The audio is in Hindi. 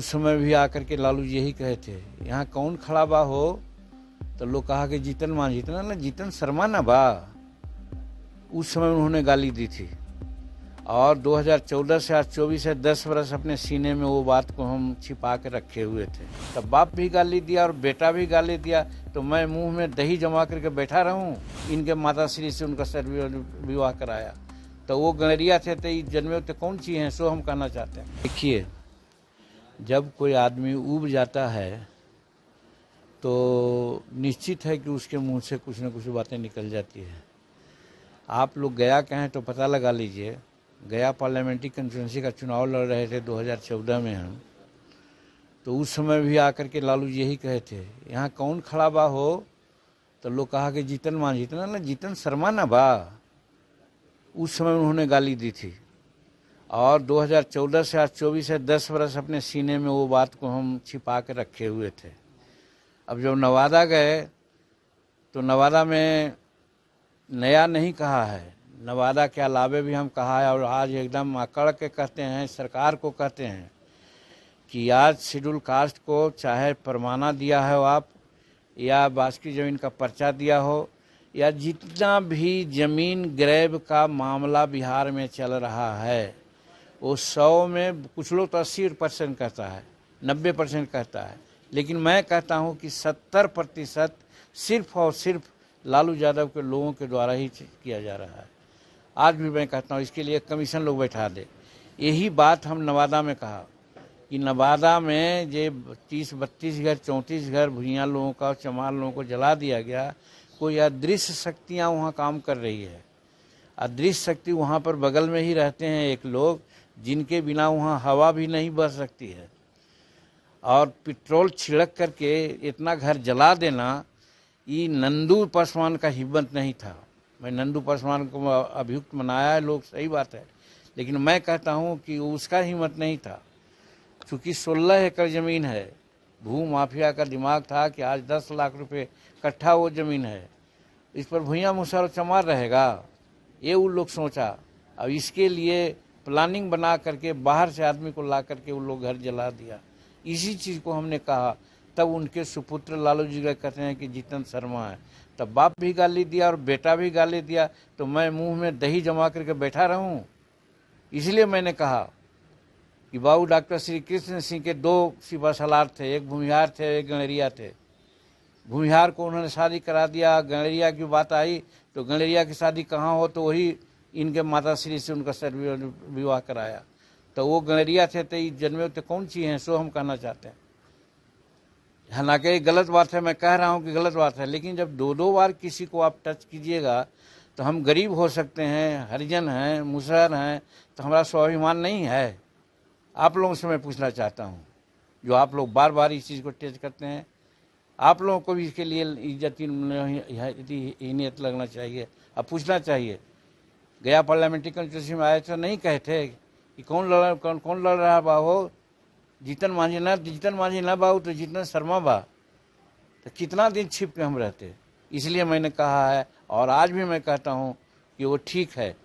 उस समय भी आकर के लालू जी यही कहे थे, यहाँ कौन खड़ा बा हो, तो लोग कहा कि जीतन मांझी, इतना ना जीतन शर्मा ना बा। उस समय उन्होंने गाली दी थी। और 2014 से आज 24 से 10 वर्ष अपने सीने में वो बात को हम छिपा के रखे हुए थे। तब बाप भी गाली दिया और बेटा भी गाली दिया, तो मैं मुंह में दही जमा करके बैठा रहूं। इनके माता श्री से उनका विवाह कराया, तो वो गणरिया थे, तो जन्मे तो कौन चीज़ हैं, सो हम कहना चाहते हैं। देखिए, जब कोई आदमी ऊब जाता है तो निश्चित है कि उसके मुंह से कुछ न कुछ बातें निकल जाती है। आप लोग गया कहें तो पता लगा लीजिए, गया पार्लियामेंट्री कंस्टिट्यूंसी का चुनाव लड़ रहे थे 2014 में हम, तो उस समय भी आकर के लालू जी यही कहे थे, यहाँ कौन खड़ा बा हो, तो लोग कहा कि जीतन मांझी, इतना ना जीतन शर्मा ना बा। उस समय उन्होंने गाली दी थी। और 2014 से आज 24 से 10 वर्ष अपने सीने में वो बात को हम छिपा के रखे हुए थे। अब जब नवादा गए तो नवादा में नया नहीं कहा है, नवादा के अलावे भी हम कहा है, और आज एकदम अकड़ के कहते हैं, सरकार को कहते हैं कि आज शेड्यूल कास्ट को चाहे परवाना दिया है आप, या बास्की ज़मीन का पर्चा दिया हो, या जितना भी ज़मीन ग्रैब का मामला बिहार में चल रहा है, वो 100 में कुछ लोग तो 80% कहता है, 90% कहता है, लेकिन मैं कहता हूँ कि 70% सिर्फ और सिर्फ लालू यादव के लोगों के द्वारा ही किया जा रहा है। आज भी मैं कहता हूँ इसके लिए कमीशन लोग बैठा दे। यही बात हम नवादा में कहा कि नवादा में जे 30-32 घर 34 घर भुइयाँ लोगों का, चमार लोगों को जला दिया गया, कोई अदृश्य शक्तियाँ वहाँ काम कर रही है। अदृश्य शक्ति वहाँ पर बगल में ही रहते हैं एक लोग, जिनके बिना वहाँ हवा भी नहीं बह सकती है। और पेट्रोल छिड़क करके इतना घर जला देना, ये नंदू पासवान का हिम्मत नहीं था। मैं नंदू पासवान को अभियुक्त मनाया है लोग, सही बात है, लेकिन मैं कहता हूँ कि उसका हिम्मत नहीं था। चूँकि 16 एकड़ ज़मीन है, भू माफिया का दिमाग था कि आज 10 लाख रुपए कट्ठा वो ज़मीन है, इस पर भुइयाँ मुसहर चमार रहेगा, ये उन लोग सोचा। अब इसके लिए प्लानिंग बना करके बाहर से आदमी को ला करके उन लोग घर जला दिया। इसी चीज़ को हमने कहा, तब उनके सुपुत्र लालू जी का कहते हैं कि जीतन शर्मा है। तब बाप भी गाली दिया और बेटा भी गाली दिया, तो मैं मुंह में दही जमा करके बैठा रहूं। इसलिए मैंने कहा कि बाबू डॉक्टर श्री कृष्ण सिंह के 2 सिपा सलार थे, एक भूमिहार थे, एक गणरिया थे। भूमिहार को उन्होंने शादी करा दिया, गणरिया की बात आई तो गणरिया की शादी कहाँ हो, तो वही इनके माता श्री से उनका विवाह कराया। तो वो गणरिया थे, तो जन्मे तो कौन चीज़ हैं, सो हम कहना चाहते हैं। हालांकि गलत बात है, मैं कह रहा हूँ कि गलत बात है, लेकिन जब 2-2 बार किसी को आप टच कीजिएगा तो हम गरीब हो सकते हैं, हरिजन हैं, मुसहर हैं, तो हमारा स्वाभिमान नहीं है। आप लोगों से मैं पूछना चाहता हूँ, जो आप लोग बार बार इस चीज़ को टच करते हैं, आप लोगों को भी इसके लिए इज्जत लगना चाहिए। अब पूछना चाहिए, गया पार्लियामेंट्री कंस्टिट्यूंसी में आए तो नहीं कहे थे कि कौन लड़ रहा बा हो, जीतन मांझी ना बाबू तो जीतन शर्मा बा। तो कितना दिन छिप के हम रहते। इसलिए मैंने कहा है, और आज भी मैं कहता हूँ कि वो ठीक है।